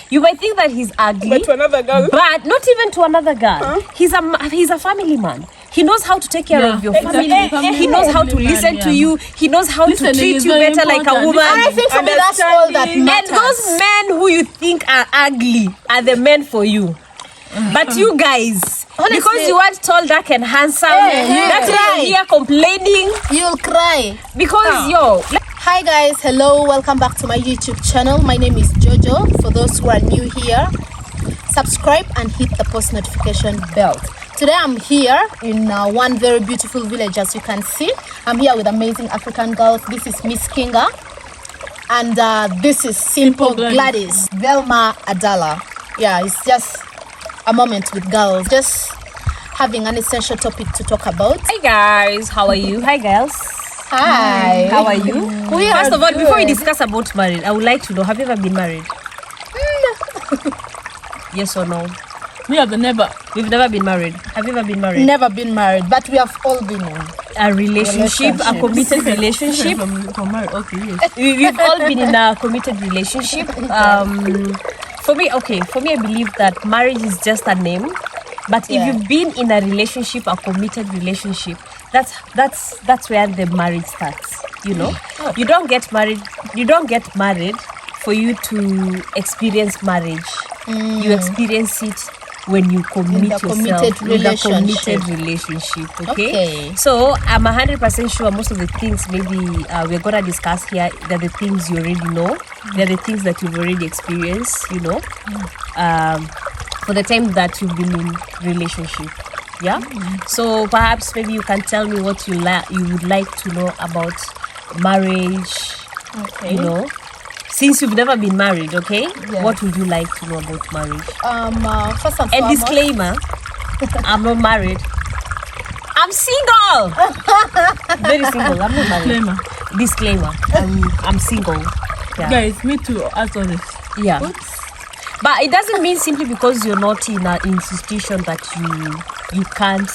You might think that he's ugly, But to another girl. but not even to another girl. He's a family man. He knows how to take care of your family. He knows how to listen to you. He knows how to treat you better like a woman. And I think for me that's all that matters. And those men who you think are ugly are the men for you. But you guys, Honestly, because you are tall, dark, and handsome, that's why you're here complaining. You'll cry. Because Hi guys, hello, welcome back to my YouTube channel. My name is Jojo. For those who are new here, subscribe and hit the post notification bell. Today I'm here in one very beautiful village. As you can see, I'm here with amazing African girls. This is Miss Kinga and this is Simple Gladys, Velma Adala. Yeah, it's just a moment with girls, just having an essential topic to talk about. Hi guys, how are you? Hi girls. Hi. How are you? First of all, before we discuss about marriage, I would like to know, have you ever been married? Yes or no? We've never been married. Have you ever been married? Never been married, but we have all been in a relationship, a committed relationship. From married. Okay, yes. We've all been in a committed relationship. For me, I believe that marriage is just a name. But if you've been in a relationship, a committed relationship, that's where the marriage starts. You know, you don't get married for you to experience marriage. You experience it when you commit yourself in a committed relationship. Okay. So I'm 100% sure most of the things maybe we're gonna discuss here, they're the things you already know. They're the things that you've already experienced. You know, for the time that you've been in relationship. Yeah. So perhaps maybe you can tell me what you would like to know about marriage. Okay. You know, since you've never been married, okay? Yes. What would you like to know about marriage? First and foremost, disclaimer, I'm not married. I'm single. Very single. I'm not married. Disclaimer. I'm single. Yeah. Guys, me too. As always. Yeah. Oops. But it doesn't mean simply because you're not in an institution that you can't,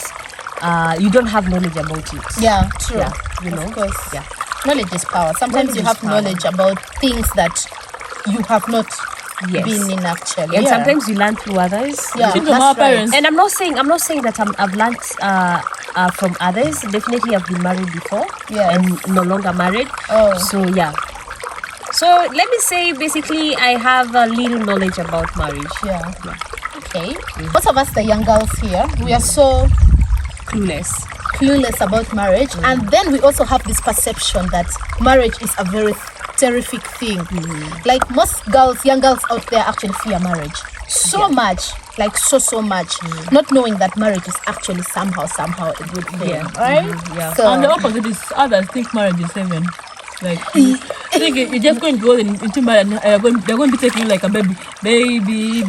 you don't have knowledge about it. Yeah, true. Yeah, you know. Of course. Yeah. Knowledge is power. Sometimes you have knowledge about things that you have not been in actually. And sometimes you learn through others. Yeah, that's right. And I'm not saying that I've learned from others. Definitely I've been married before and no longer married. So yeah. So let me say basically I have a little knowledge about marriage. Yeah. Okay. Most of us, the young girls here, we are so clueless about marriage, and then we also have this perception that marriage is a very terrific thing. Like most girls, young girls out there actually fear marriage so much, like so much, not knowing that marriage is actually somehow a good thing, right? Yeah. So, and the opposite is others think marriage is heaven. Like you think you're just going to go into marriage and they're going to be taking you like a baby,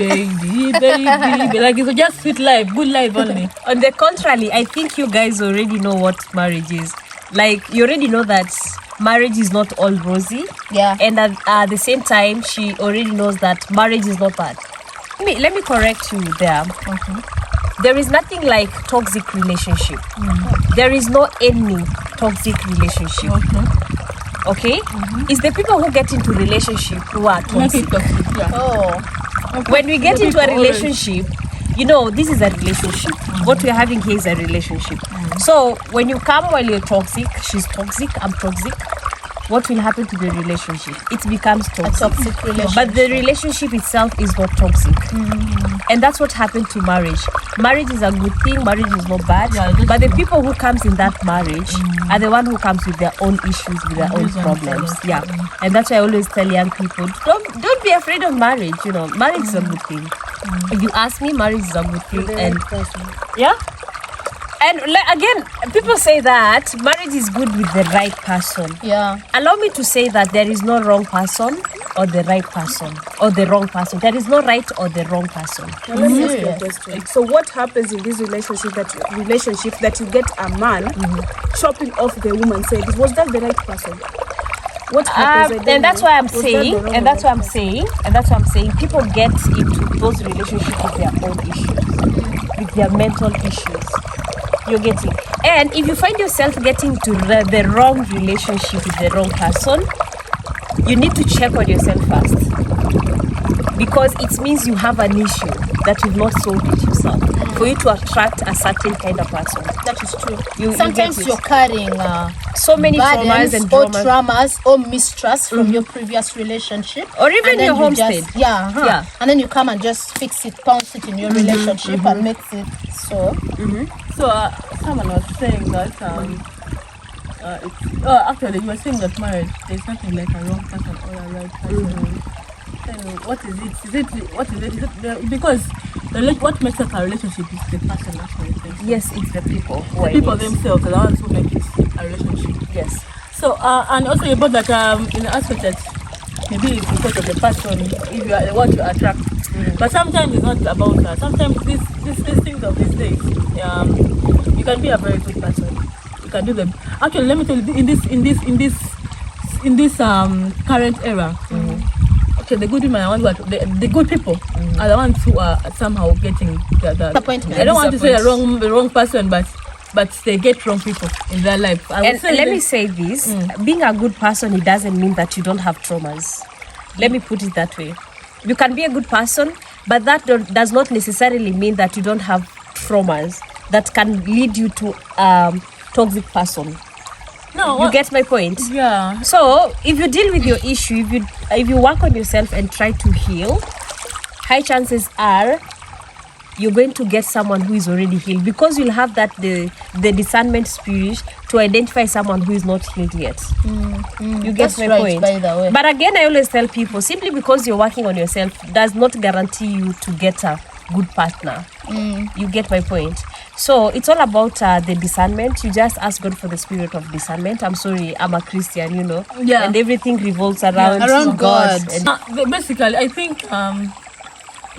like it's just sweet life, good life only. On the contrary, I think you guys already know what marriage is. Like you already know that marriage is not all rosy. Yeah. And at the same time, she already knows that marriage is not bad. Let me correct you there. There is nothing like toxic relationship. There is no any toxic relationship. Okay? It's the people who get into relationship who are toxic. When we get into a relationship, you know, this is a relationship. What we're having here is a relationship. So when you come while you're toxic, she's toxic, I'm toxic, what will happen to the relationship? It becomes toxic. A toxic relationship. But the relationship itself is not toxic. And that's what happened to marriage. Marriage is a good thing, marriage is not bad. But the people who comes in that marriage are the one who comes with their own issues, with their own problems. Yeah. And that's why I always tell young people, don't be afraid of marriage. You know, marriage is a good thing. If you ask me, marriage is a good thing. And and again, people say that marriage is good with the right person. Yeah. Allow me to say that there is no wrong person or the right person or the wrong person. There is no right or the wrong person. Now, let me ask you a question. So what happens in this relationship that you get a man chopping off the woman? Say, was that the right person? What happens? And that's why I'm saying, people get into those relationships with their own issues, with their mental issues. You're getting. And if you find yourself getting to the wrong relationship with the wrong person, you need to check on yourself first. because it means you have an issue that you've not solved it yourself for you to attract a certain kind of person. That is true. You Sometimes get it. you're carrying So many traumas burdens and or dramas. traumas or mistrust from your previous relationship, Or even and then your you homestead. just, yeah, and then you come and just fix it, pounce it in your relationship and makes it so. So someone was saying that actually you were saying that marriage, there's nothing like a wrong person or a right person. Then what is it? What is it? Because what makes up a relationship is the person actually. Yes, it's the people who are The people in it. themselves are the ones who make it a relationship. Yes. So and also about that in the aspect that maybe it's because of the person, if you are what you attract. But sometimes it's not about that. Sometimes these things of these days, you can be a very good person. You can do them. Actually, let me tell you, in this current era, okay, the good women are the good people are the ones who are somehow getting the Disappointment. I don't want to say the wrong person, but they get wrong people in their life. And let me say this, being a good person, it doesn't mean that you don't have traumas. Let me put it that way. You can be a good person, but that does not necessarily mean that you don't have traumas that can lead you to toxic person. No, You get my point? yeah. So if you deal with your issue, if you work on yourself and try to heal, high chances are you're going to get someone who is already healed, because you'll have that the discernment spirit to identify someone who is not healed yet. You get That's my right, point? by the way. But again, I always tell people, simply because you're working on yourself does not guarantee you to get a good partner. You get my point? So it's all about the discernment. You just ask God for the spirit of discernment. I'm sorry, I'm a Christian, Yeah. and everything revolves around, around God. And Basically, I think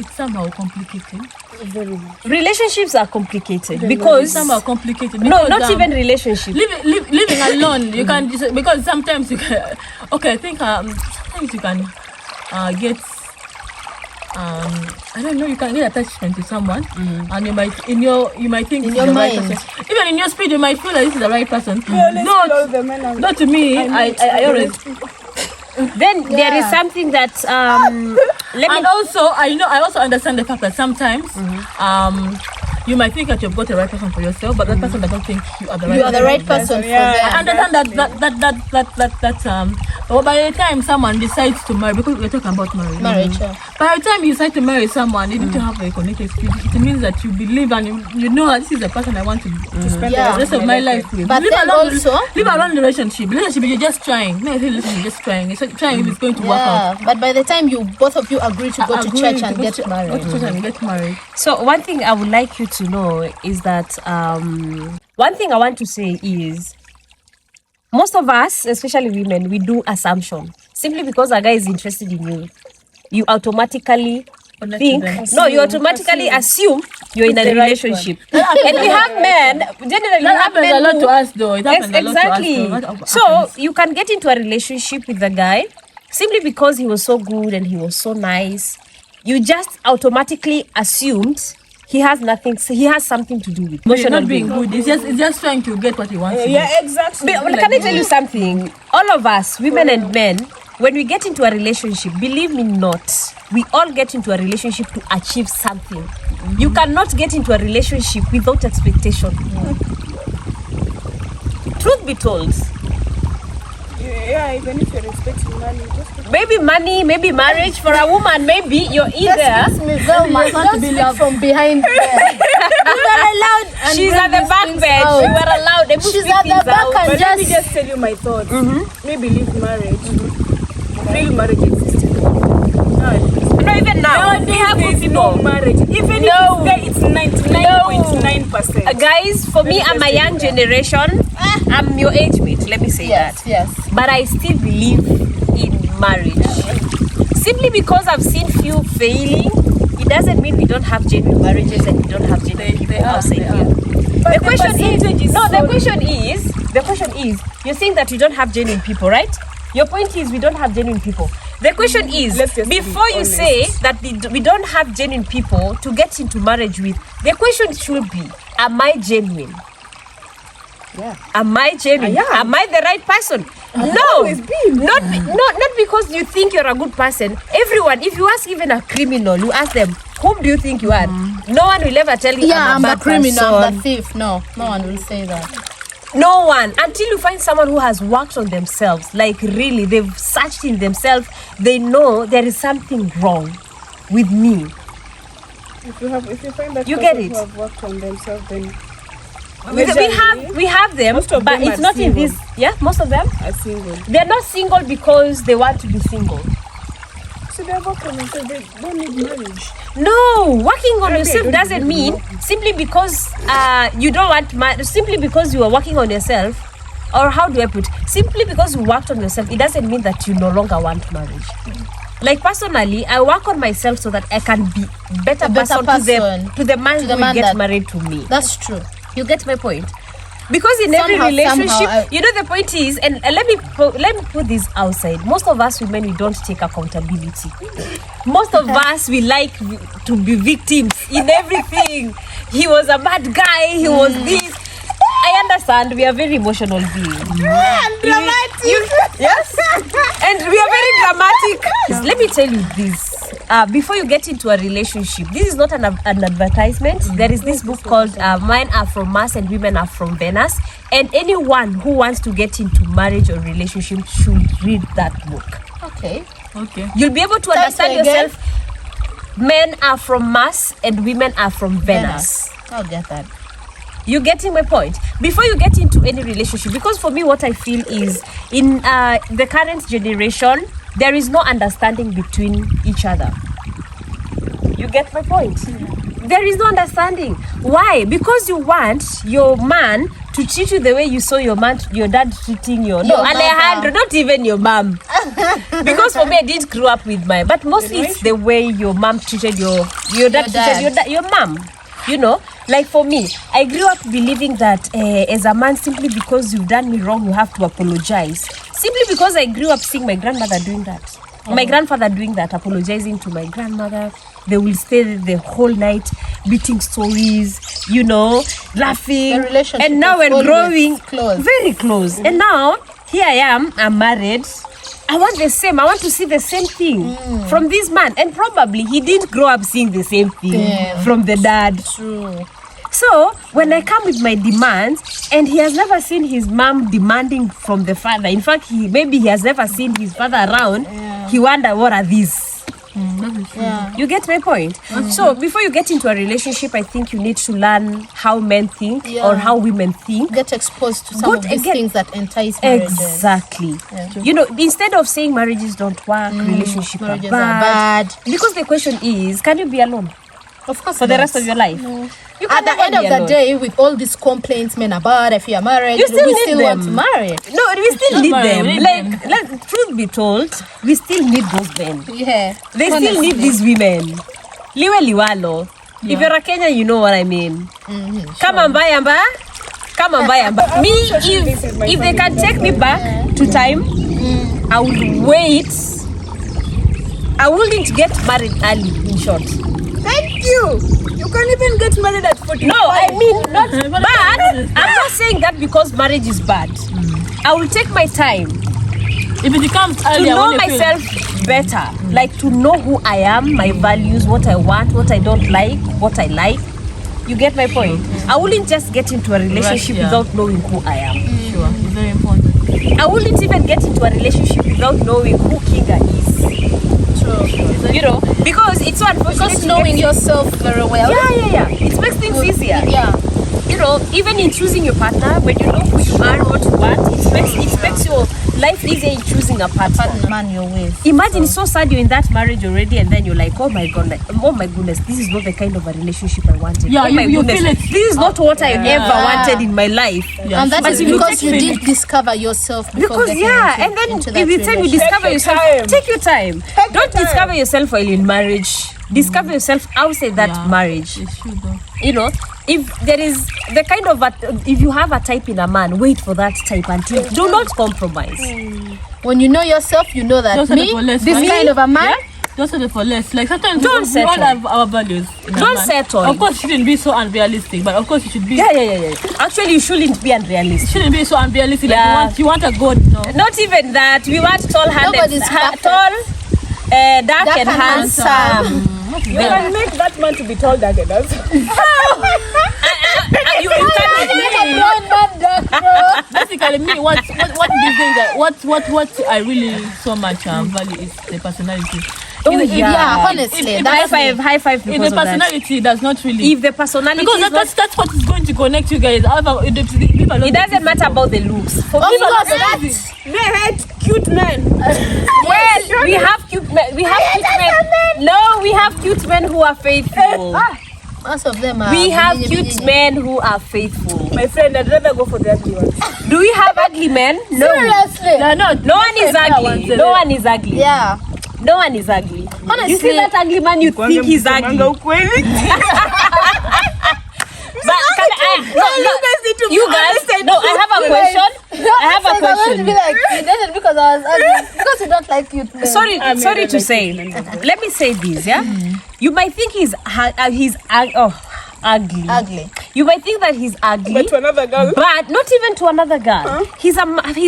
it's somehow complicated. relationships are complicated It's because somehow complicated. no, Because, not even relationship. living alone. You can because sometimes you can. Okay, I think sometimes you can get. I don't know. You can get attachment to someone, and you might think In it's your the right mind. person. Even in your spirit, you might feel that this is the right person. All the men are Not to me. I always. Then there is something that let me And also, I also understand the fact that sometimes, you might think that you've got the right person for yourself, but that person doesn't think you are the right. You are the right person for I them. understand that but by the time someone decides to marry, because we're talking about marriage. Marriage, yeah. By the time you decide to marry someone, you need to have a connected spirit. It means that you believe and you know that this is the person I want to spend Yeah. the rest of my life with. But Leave then alone- also- leave alone the relationship. Relationship, you're just trying. No, you're just trying. You're trying if it's going to work out. Yeah, but by the time both of you agree to go to Agree church to and go get to- married. Go to church and get married. So one thing I would like you to know is that one thing I want to say is most of us, especially women, we do assumption. Simply because a guy is interested in you, you automatically Connect think to them. no, you automatically assume you're in a the right relationship. And we have men, generally we That have happens men a lot who- to us, though. It happens a lot to us, exactly. though. What So happens? you can get into a relationship with the guy simply because he was so good and he was so nice. You just automatically assumed he has something to do with But you're emotional not being being. good. It's just trying to get what he wants. to Yeah, exactly. But can I tell you something? All of us, women and men, when we get into a relationship, believe me not, we all get into a relationship to achieve something. You cannot get into a relationship without expectation. Truth be told, Yeah, even if you're expecting money, just maybe money, maybe marriage for a woman, maybe you're either. Excuse me, Velma, You want don't to be speak loved. from behind there. You were allowed and She's bring at the these back things bench. out. You were allowed. They She's speak at the things back out. and But let me just just tell you my thoughts. Maybe leave marriage. Real marriage existed. No, even now. We have good There's no people. marriage. Even No. if it's there, it's 99.9%. Guys, for me, I'm a young generation. I'm your age mate. Let me say yes, that. yes. But I still believe in marriage. Simply because I've seen few failing, it doesn't mean we don't have genuine marriages and we don't have genuine people outside here. The question is, you're saying that you don't have genuine people, right? Your point is we don't have genuine people. The question is, Let's just be before you honest. say that we don't have genuine people to get into marriage with, the question should be, am I genuine? Yeah. Am I genuine? I am. Am I the right person? No, always been. not because you think you're a good person. Everyone, if you ask even a criminal, you ask them, whom do you think you are? No one will ever tell you, Yeah, I'm I'm a the bad criminal, I'm the person. thief. No one will say that. No one, until you find someone who has worked on themselves. Like really, they've searched in themselves. They know there is something wrong with me. If you find that You person get who it? have worked on themselves, then We have them, Most of but them it's are not in single. this. Yeah, most of them. are single. They're not single because they want to be single. So they have worked on themselves. They don't need marriage. No, working on Maybe I yourself don't doesn't believe mean simply because you don't want simply because you are working on yourself, or how do I put? Simply because you worked on yourself, it doesn't mean that you no longer want marriage. Like personally, I work on myself so that I can be better A better person. to the man To the who man will get that- married to me. That's true. You get my point? Because in every Somehow, relationship, you know, the point is, and let me put this outside. Most of us women, we don't take accountability. Most of us, we like to be victims in everything. He was a bad guy. He was this. I understand. We are very emotional beings. Dramatic. Yes, and we are very dramatic. Let me tell you this. Before you get into a relationship, this is not an advertisement. There is this book called Men Are From Mars and Women Are From Venus. And anyone who wants to get into marriage or relationship should read that book. Okay. Okay. You'll be able to understand Say again. yourself. Men are from Mars and women are from Venus. I'll get that. You getting my point? Before you get into any relationship, because for me what I feel is in the current generation, there is no understanding between each other. You get my point? There is no understanding. Why? Because you want your man to treat you the way you saw your dad treating your Your Alejandro, mother. not even your mom. Because for me, I didn't grow up with mine, but mostly it's the way your mom treated your dad treated your mom. You know, like for me, I grew up believing that as a man, simply because you've done me wrong, you have to apologize. Simply because I grew up seeing my grandmother doing that. My grandfather doing that, apologizing to my grandmother. They will stay the whole night, beating stories, you know, laughing. The relationship And now was when always growing, close. very close. And now, here I am, I'm married. I want the same. I want to see the same thing from this man. And probably he didn't grow up seeing the same thing Yeah. from the dad. True. So when I come with my demands, and he has never seen his mom demanding from the father. In fact, maybe he has never seen his father around. Yeah. He wonder what are these. Yeah. You get my point? So before you get into a relationship, I think you need to learn how men think Yeah. or how women think. Get exposed to some Good, of these again. things that entice marriages. Exactly. Yeah. You know, instead of saying marriages don't work, relationships are Marriages bad. are bad. Because the question is, can you be alone Of course. for the not. rest of your life? You can At the never end be of the alone. day, with all these complaints, men are bad, if you are married, You still we need still want to them. marry. No, we still Not need married, them. we need Like, let truth be told, we still need those men. Yeah. They still need these women. Liwe liwalo. If you're a Kenyan, you know what I mean. Come mbaya mba. Come mbaya mba. Me, if they can take me back to time, I would wait. I wouldn't get married early, in short. Thank you. You can't even get married at 45. No, I mean not bad. I'm not saying that because marriage is bad. I will take my time If it becomes to earlier, know when you feel- myself better, like to know who I am, my values, what I want, what I don't like, what I like. You get my point? I wouldn't just get into a relationship yeah. without knowing who I am. Sure, it's very important. I wouldn't even get into a relationship without knowing who Kinga is. True. You know, because it's so unfortunate. Just to knowing get- yourself very well. Yeah. It makes things easier. Yeah. You know, even in choosing your partner, when you know who you are, what you want, it makes your life easier in choosing a partner. Man, you're with. Imagine it's so sad you're in that marriage already, and then you're like, oh my goodness, this is not the kind of a relationship I wanted. Yeah, oh my you goodness, feel it. this is not what I ever wanted in my life. Yeah, And that But is if you because take you feeling- did discover yourself before Because getting yeah, into, and then into if that you time you relationship. discover your yourself, time. take your time. Take your Don't time. discover yourself while in marriage. Discover yourself outside that Yeah. marriage. It's true though. You know, if there is the kind of if you have a type in a man, wait for that type until do not compromise. When you know yourself, you know that Those are the me, police, this right? kind of a man, Don't settle for less. Like sometimes Don't we all settle. have our values. in a Don't man. settle. Of course, it shouldn't be so unrealistic, but of course, it should be. Yeah. Actually, you shouldn't be unrealistic. It shouldn't be so unrealistic. Yeah. Like you want a god, no. Not even that. We want tall, Nobody's perfect. tall, dark and and handsome. You can make that man to be tall, dark, and handsome. You can't. Basically, me, what these days, what I really so much value is the personality. Yeah, honestly, if that's High five If because the of that. personality does not really. If the personality Because is not, that's what is going to connect you guys. However, it doesn't matter about the looks. For me, They hate cute men. well, we have cute men. We have cute men. No, we have cute men who are faithful. most of them are. We have cute men who are faithful. My friend, I'd rather go for the ugly ones. Do we have ugly men? No. Seriously. No one is ugly. No one is ugly. Yeah. No one is ugly. Honestly. You see that ugly man, you think he's ugly. But you guys, no, I have a question. I have a I'm going to be question. like, you did it because I was ugly. Because you don't like cute men. Sorry to say. Let me say this, yeah. You might think he's ugly. Ugly. You might think that he's ugly, But to another girl. but not even to another girl. He's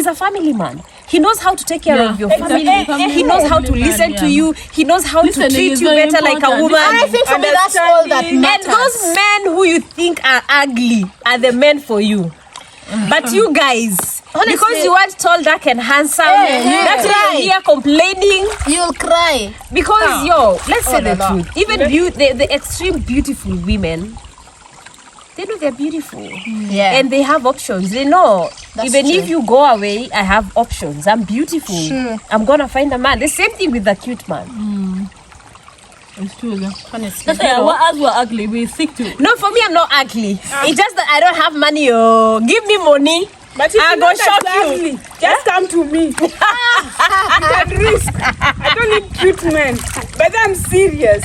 a family man. He knows how to take care of your family. He knows how to listen to you. He knows how to Listening treat is you very better like a important. woman. And I think for me that's all that Understanding. matters. And those men who you think are ugly are the men for you. But you guys, Honestly. because you want tall, dark, and handsome, Hey, that's why right. you're here complaining. You'll cry. Because let's say the truth. Even the extreme beautiful women, they know they're beautiful. Yeah. And they have options. They know. That's Even true. if you go away, I have options. I'm beautiful. Sure. I'm gonna find a man. The same thing with the cute man. It's true. Yeah. Honestly. That's why as we're ugly, we seek to. No, for me, I'm not ugly. It's just that I don't have money. Oh, give me money. But if I you go know that shop you're you. ugly, just come to me. You can risk. I don't need cute men. But I'm serious.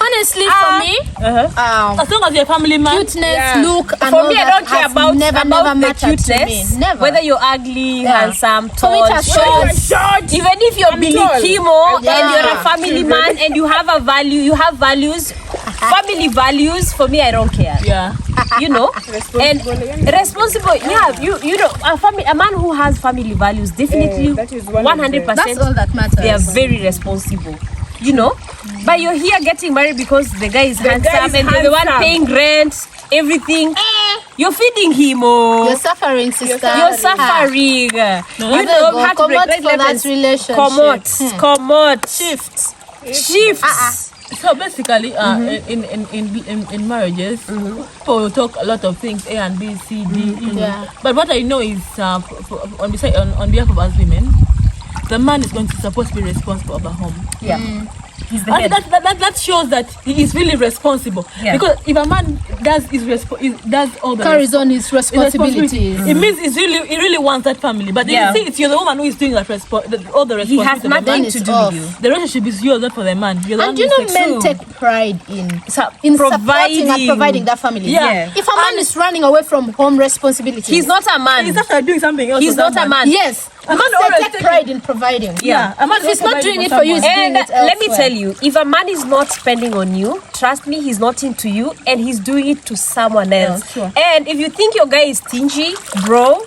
Honestly, for me, As long as you're a family man. cuteness, look, and For all me, I that don't care has about never the mattered to me. cuteness. Never. Whether you're ugly, Yeah. handsome, For me, tall, it has short. Short. Even if you're Billy tall. Kimo and Yeah. you're a family man and you have a value, you have values, family values. For me, I don't care. Yeah. You know, and responsible. Yeah, you know, a man who has family values definitely that is one of the- 100%. That's all that matters. They are very responsible. You know, but you're here getting married because the guy is handsome guy is and you're the one handsome. paying rent, everything. You're feeding him. Oh. You're suffering, sister. You're suffering. You know, go. heartbreak, Come out red for that levels. relationship. Come out. Shifts. So basically, in marriages, people will talk a lot of things A and B, C, D. E. Yeah. But what I know is, on behalf of us women, the man is going to supposed to be responsible about home. Yeah. He's the And head. that shows that he is really responsible. Yeah. Because if a man does does all the Carries on his responsibilities. it means he really wants that family. But then Yeah. you see, it's you're the woman who is doing that all the He has responsibility. nothing Then to it's do off. with you. The relationship is yours, not for the man. You're the And one you who's know, like, men true. take pride in Providing. supporting and providing that family. Yeah. If a man is running away from home responsibilities, He's not a man. he's after doing something else. He's for not that a man. yes, A man because always they take take pride in providing. Yeah. A man If he's is not doing it for you, he's doing And it let me elsewhere. tell you, if a man is not spending on you, trust me, he's not into you and he's doing it to someone else. sure. And if you think your guy is stingy, bro,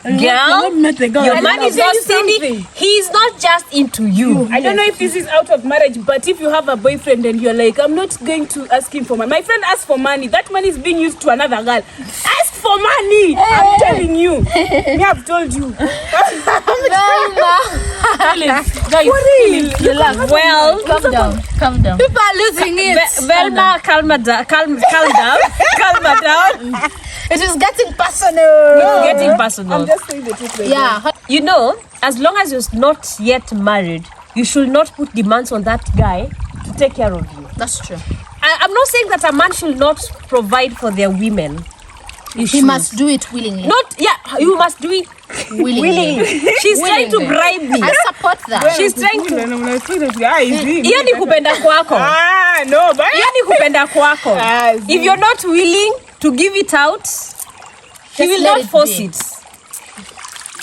girl, not met the girl. your I man don't is know. not Tell you stingy. something. He's not just into you. I don't know if this is out of marriage, but if you have a boyfriend and you're like, I'm not going to ask him for money. My friend asked for money. That money is being used to another girl. Ask for money. I'm telling you. Me, I've told you. Well, Calm down. People are losing it. Velma, calm down. Calm down. It is getting personal. It's getting personal. I'm just saying the truth. baby. Yeah. You know, as long as you're not yet married, you should not put demands on that guy to take care of you. That's true. I'm not saying that a man should not provide for their women. He must do it willingly. You must do it willingly. She's trying to bribe me. I support that. She's trying to. And I'm like, easy. Hiyo ni kupenda kwako. No, but Hiyo ni kupenda kwako. If you're not willing to give it out, he will let not it force be. it.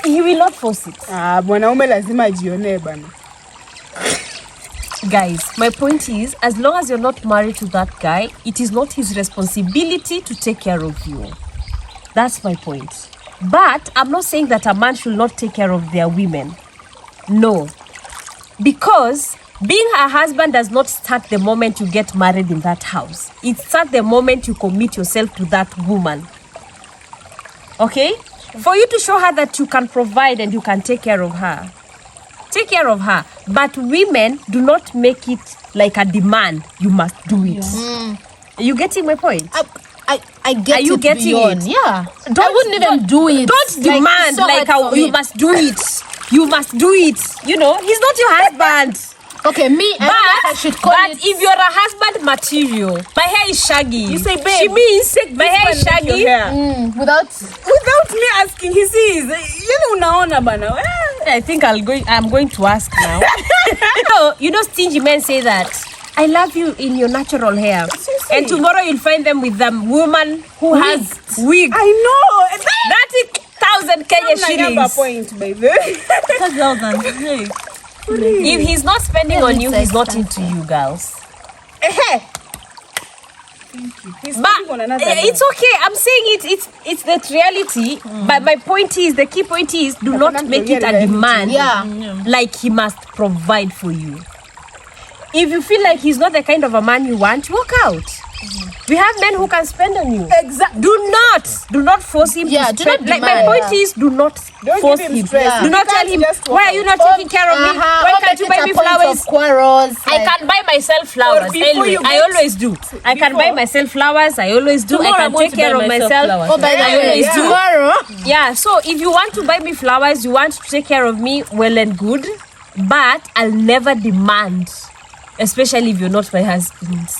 He will not force it. mwanaume lazima ajione bana. Guys, my point is, as long as you're not married to that guy, it is not his responsibility to take care of you. That's my point. But I'm not saying that a man should not take care of their women. No. Because being a husband does not start the moment you get married in that house. It starts the moment you commit yourself to that woman. Okay? For you to show her that you can provide and you can take care of her. Take care of her. But women do not make it like a demand. You must do it. Are you getting my point? I get Are you it getting beyond. it? Yeah. I wouldn't even do it. Don't demand it's so like hard how for you me. must do it. You must do it. You know, he's not your husband. Okay, me, I don't know if I should call But it. if you're a husband material, my hair is shaggy. You say, babe, she means my hair is Make your shaggy. hair. Without me asking, he sees. Unaona bana. I think I'm going to ask now. you know, stingy men say that. I love you in your natural hair. And tomorrow you'll find them with the woman who has wig. I know. 30,000 Kenya shillings. Point, baby. If he's not spending on you, he's not expensive. into you, girls. He's But spending on another it's okay. I'm saying it's the reality. But my point is, the key point is, do not make it a demand. Yeah. Like he must provide for you. If you feel like he's not the kind of a man you want, walk out. We have men who can spend on you. Exactly. Do not force him Yeah, to do spend. not Like my demand. point is, do not Don't force give him him. stress. Yeah. Do not You tell can't him, just walk why are you not taking care of me? Why can't you buy me flowers? Quarrels, I can buy myself flowers. Or before Anyway, you I get- always do. I can buy myself flowers. I always do. Tomorrow I I'm can going take to buy care of myself myself. flowers. Oh, by the I way, always do. tomorrow. Yeah, so if you want to buy me flowers, you want to take care of me, well and good. But I'll never demand, especially if you're not my husband.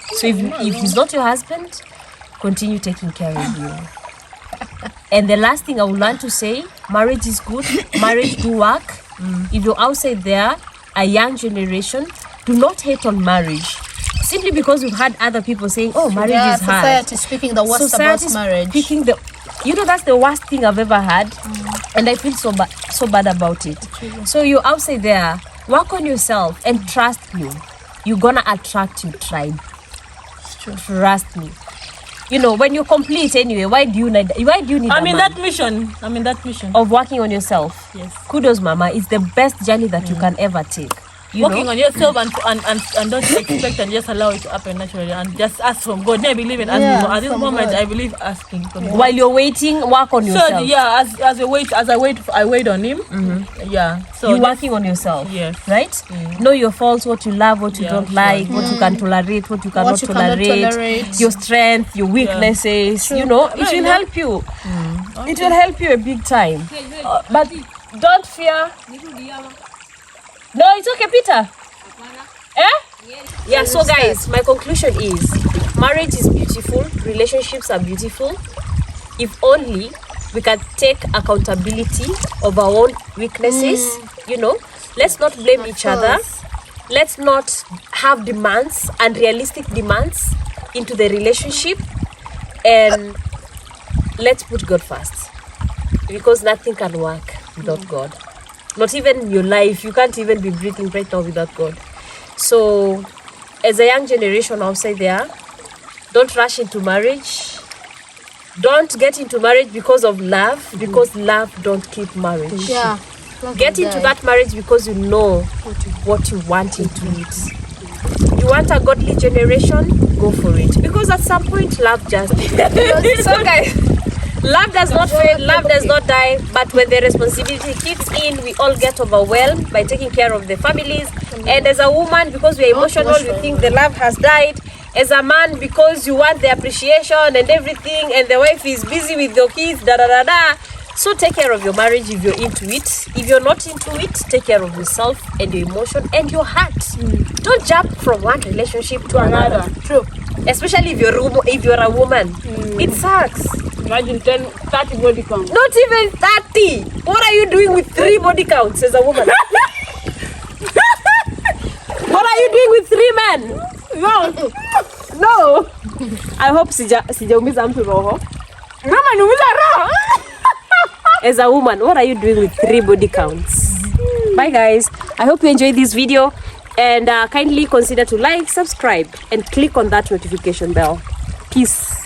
So if he's not your husband, continue taking care of you. And the last thing I would want to say, marriage is good. Marriage do work. If you're outside there, a young generation, do not hate on marriage. Simply because we've had other people saying, oh, marriage Yeah, is hard. society speaking the worst about Society's marriage. picking that's the worst thing I've ever had, and I feel so bad about it. So you're outside there, work on yourself, and trust me, you're gonna attract your tribe. Trust me. You know, when you complete anyway, why do you need I'm a in man? that mission. Of working on yourself. Yes. Kudos, mama. It's the best journey that you can ever take. You Working know? on yourself and don't expect and just allow it to happen naturally and just ask from God. Never believe in asking. Yeah, At this from moment, God. I believe asking from God. While you're waiting, work on So yourself. yeah, I wait on him. Yeah. So You're working on yourself. Yes. Right? Know your faults, what you love, what you Yeah, don't sure. like, what you can tolerate, what you cannot you cannot tolerate, tolerate. your strength, your weaknesses. You know, it will help you. It will help you a big time. But don't fear. No, it's okay, Peter. Yeah, so guys, my conclusion is marriage is beautiful, relationships are beautiful. If only we can take accountability of our own weaknesses, you know, let's not blame each other. Let's not have demands, unrealistic demands into the relationship, and let's put God first, because nothing can work without God. Not even your life, you can't even be breathing right now without God. So as a young generation outside there, don't rush into marriage. Don't get into marriage because of love, because love don't keep marriage. Yeah. Get into that marriage because you know what you want into it. You want a godly generation, go for it. Because at some point, love just... So guys, love does not fade, love does not die, but when the responsibility kicks in, we all get overwhelmed by taking care of the families. And as a woman, because we are emotional, we think the love has died. As a man, because you want the appreciation and everything, and the wife is busy with your kids, So take care of your marriage if you're into it. If you're not into it, take care of yourself and your emotion and your heart. Don't jump from one relationship to another. True. Especially if you're a woman. It sucks. Imagine 30 body count. Not even 30. What are you doing with 3 body counts as a woman? What are you doing with 3 men? No. I hope sijaumiza mtu roho. Mama, niumiza roho. As a woman, what are you doing with 3 body counts? Bye guys. I hope you enjoyed this video. And kindly consider to like, subscribe, and click on that notification bell. Peace.